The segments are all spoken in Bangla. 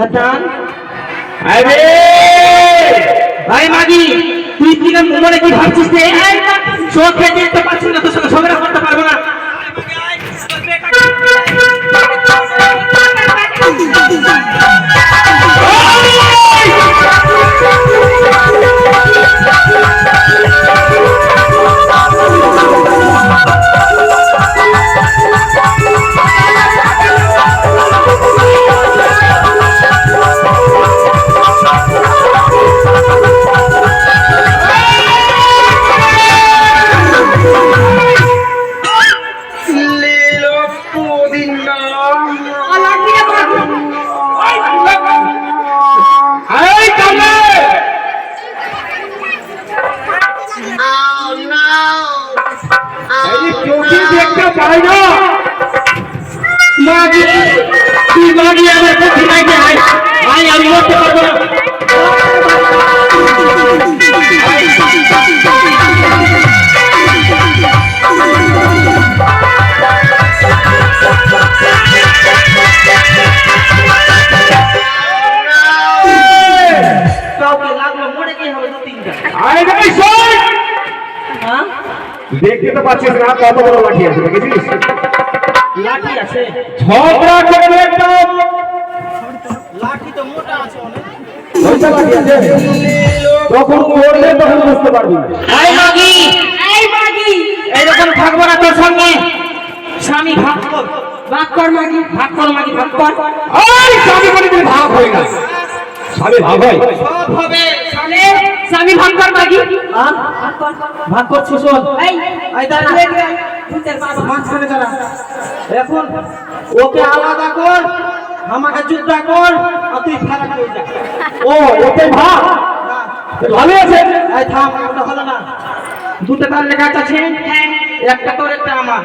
ভাতান আরে ভাই মাগি তুই কি না মনে কি ভাবছিস রে চোখে দেখতে পাচ্ছিস না তোর সঙ্গে ঝগড়া করতে পারবো না দেখতে তো পাচ্ছিস না কত বড় লাঠি আছে দেখেছিস লাঠি আছে ঝগড়া করে একদম লাঠি তো মোটা আছে অনেক ওইটা লাঠি আছে তখন করলে তখন বুঝতে পারবি এই মাগি এইরকম থাকবো না তোর সঙ্গে স্বামী ভাগ কর মাগি ভাগ কর ওই স্বামী বলে তুই ভাগ হয়ে গেল স্বামী ভাগ হয় সব হবে স্বামী ভাগ কর মাগি ভাগ করছিস এই দাঁড়া ভূতের বাবা মাঝখানে দাঁড়া এখন ওকে আলাদা কর আমাকে যুদ্ধ কর আর তুই ফারাক হয়ে যা ও ওকে ভাগ ভালো আছে এই থাম ওটা হলো না দুটো তার লেখা আছে একটা তোর একটা আমার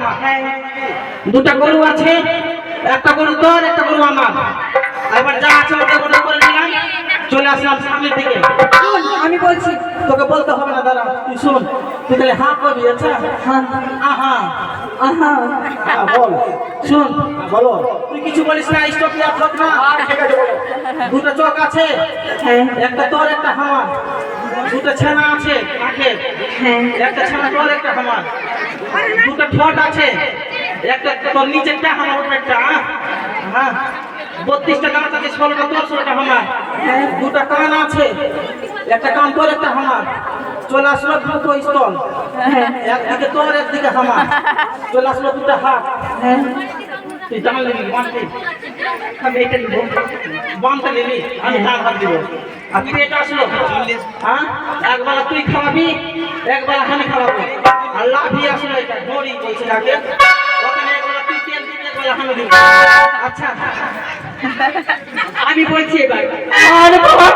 দুটো গরু আছে একটা গরু তোর একটা গরু আমার এবার যা আছে ওটা ওটা করে নিলাম চলে আসলাম সামনের দিকে আমি বলছি তোকে বলতে হবে না দাঁড়া তুই শুন তুই তাহলে হ্যাঁ করবি আচ্ছা আহা বল শুন বলো তুই কিছু বলিস না স্টপ না থাক না ঠিক আছে বলো দুটো চোখ আছে একটা তোর একটা আমার দুটো ছানা আছে আঁখে একটা ছানা তোর একটা আমার দুটো ঠোঁট আছে একটা তোর নিচেরটা আমার উপরেরটা হ্যাঁ 32টা দাঁত আছে 16টা তোর 16টা আমার দুটো কান আছে একটা কান তোর একটা আমার চলে আসলো দুটো স্তন একদিকে তোর একদিকে আমার চলে আসলো দুটো হাত তুই টান নিবি বাঁধবি আমি এটা নিব বাঁধতে নিবি আমি টান হাত দিব আর পেট আসলো হ্যাঁ একবেলা তুই খাওয়াবি একবেলা আমি খাওয়াবো আর লাঠি আসলো এটা দড়ি বলছে আগে ওখানে একবেলা তুই তেল দিবি একবেলা আমি দিব আচ্ছা আমি বলছি এবার আর বাবা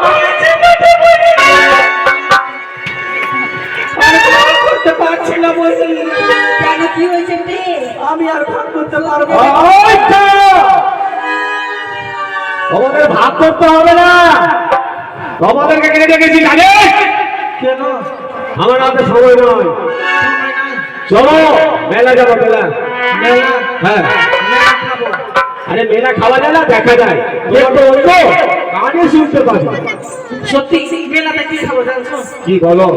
করতে পারছি না বলছি কেন কি হয়েছে আমি আর ভাগ করতে পারবো তোমাদের ভাগ করতে হবে না তোমাদেরকে কেটে রেখেছি জানিস কেন আমার হাতে সময় নয় চলো মেলা যাবো মেলা মেলা হ্যাঁ মেলা খাবো আরে মেলা খাওয়া যায় না দেখা যায় দেখতে অন্য কানে শুনতে পাবি সত্যি মেলাতে কি খাবো জানছো কি বলো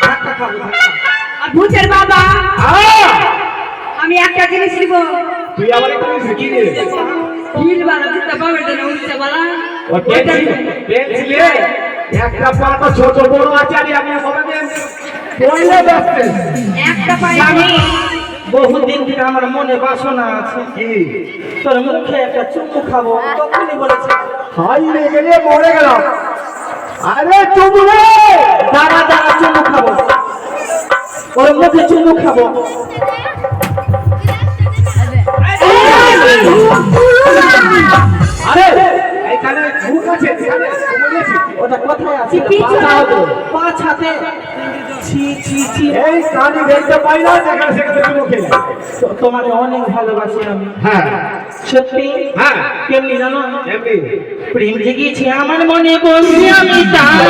ধাক্কা খাবো আর ভূতের বাবা আমি একটা জিনিস নিব তুই আবার একটু শিখি নে হিল বালা জুতা বাবার জন্য উঠছে বালা ও পেন্সিলে একটা পাতা ছোট বড় আছে আর আমি ওখানে পড়লে বসতে একটা পাই আমি বহুদিন থেকে আমার মনে বাসনা আছে কি তোর মুখে একটা চুমু খাবো তখনই বলেছে হাই রে গেলে মরে গেলাম আরে চুমু রে দাঁড়া দাঁড়া চুমু খাবো ওর মুখে চুমু খাবো আরে এখানে মুখ আছে এখানে বলেছি ওটা কোথায় আছে পাঁচ হাতে ছি ছি ছি এই কানে দেখতে পাই না যেখানে সেখানে চুমু খেলে তোমাকে অনেক ভালোবাসি আমি হ্যাঁ সত্যি হ্যাঁ কেমনি জানো এমনি প্রেম জেগেছে আমার মনে বলছি আমি তাই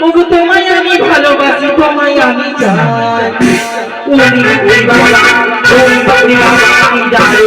ওগো তোমায় আমি ভালোবাসি তোমায় আমি চাই উনি ওই বাবা ওই বাবা আমি যাই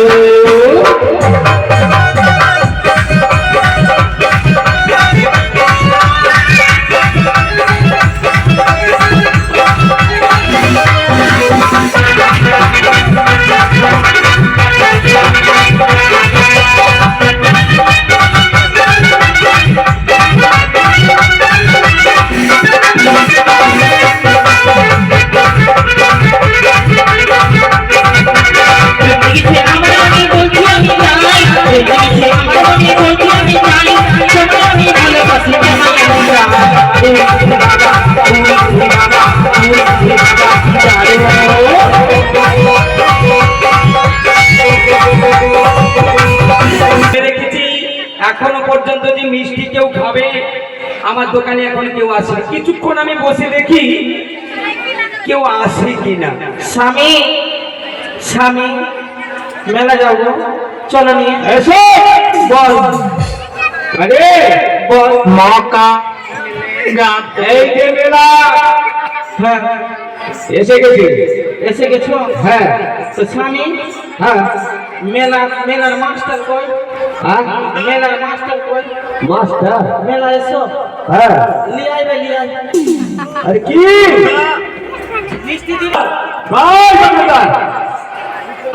আমার দোকানে এখন কেউ আসে না। কিছুক্ষণ আমি বসে দেখি কেউ আসে কিনা। স্বামী স্বামী মেলা যাবো, চলো নিয়ে এসো বল আরে বল। मौका এই যে মেলা হ্যাঁ এসে গেছে। এসে গেছো? হ্যাঁ তো স্বামী হ্যাঁ মেলার মাস্টার কই? হ্যাঁ মেলার মাস্টার কই? মাস্টার মেলা এসো, হ্যাঁ লিয়ে আইবে লিয়ে আইবে। আরে কি মিষ্টি দিব। ভাই দোকানদার।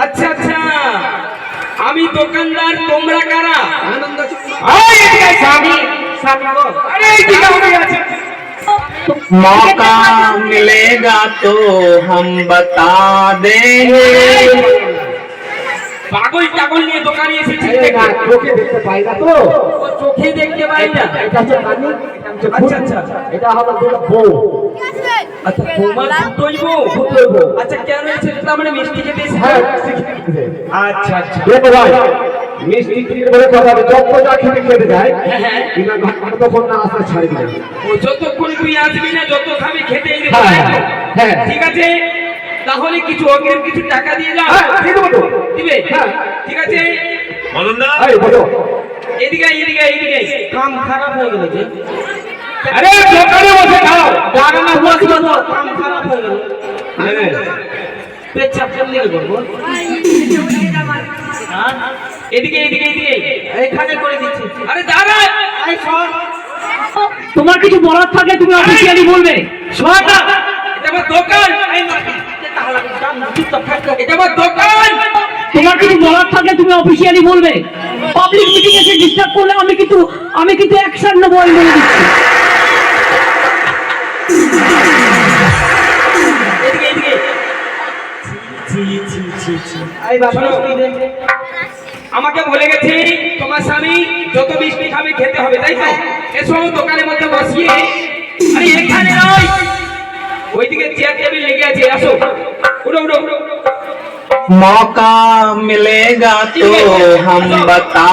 আচ্ছা আচ্ছা আমি দোকানদার, তোমরা কারা? এই এদিকে আয়। স্বামী স্বামী গো, আরে এদিকে আমি আছি। मौका मिलेगा तो हम बता देंगे পাগল টাগল নিয়ে দোকানে এসেছি। এই না, চোখে দেখতে পাই না তো। ও চোখে দেখতে পাই না। এটা হচ্ছে কানি, এটা হচ্ছে আচ্ছা, খুনি। আচ্ছা। এটা হলো দুটো বউ। আচ্ছা তোমার দুটোই বউ? দুটোই বউ। আচ্ছা কেন এসেছো? তার মানে মিষ্টি খেতে এসেছো? হ্যাঁ, মিষ্টি খেতে। আচ্ছা আচ্ছা দেখো ভাই, মিষ্টি খেতে বলে কথা হবে, যত যা খেতে খেতে যায়, হ্যাঁ। কিনা ততক্ষণ না আসতে ছাড়বি না। ও যতক্ষণ তুই আসবি না, যত খাবি খেতে এনে হ্যাঁ, দেবো, তাই তো? হ্যাঁ। ঠিক আছে, তাহলে কিছু অগ্রিম কিছু টাকা দিয়ে যাও। হ্যাঁ, দিয়ে দেবো তো। দিবে? হ্যাঁ। ঠিক আছে, এই বলো। এদিকে আয়, এদিকে আয়, এদিকে আয়। কাম খারাপ হয়ে গেল যে। আরে দোকানে বসে খাও। দাঁড়ানো বসবো তো, কাম খারাপ হয়ে গেল। হ্যাঁ। পেচ্ছাপ কোন দিকে করবো? হ্যাঁ? এদিকে এদিকে এদিকে। এইখানে করে দিচ্ছি। আরে দাঁড়া। এই সর। তোমার কিছু বলার থাকলে তুমি অফিসিয়ালি বলবে। শোন না, এটা আমার দোকান। এই মাটি, তাহলে চুপচাপ থাকো। এটা আমার দোকান। তোমার কিছু বলার থাকলে তুমি অফিসিয়ালি বলবে। পাবলিক মিটিং এসে ডিস্টার্ব করলে আমি কিন্তু অ্যাকশন নেবো, আমি বলে দিচ্ছি। এদিকে এদিকে। এই বাবা শোনো। মিষ্টি দে। আমাকে বলে গেছে তোমার স্বামী যত মিষ্টি খাবে খেতে হবে, তাই তো? এসো দোকানের মধ্যে বসিয়ে। আরে এখানে নয়, ওইদিকে চেয়ার টেবিল লেগে আছে, আসো। উঠো উঠো। मौका मिलेगा तो हम बता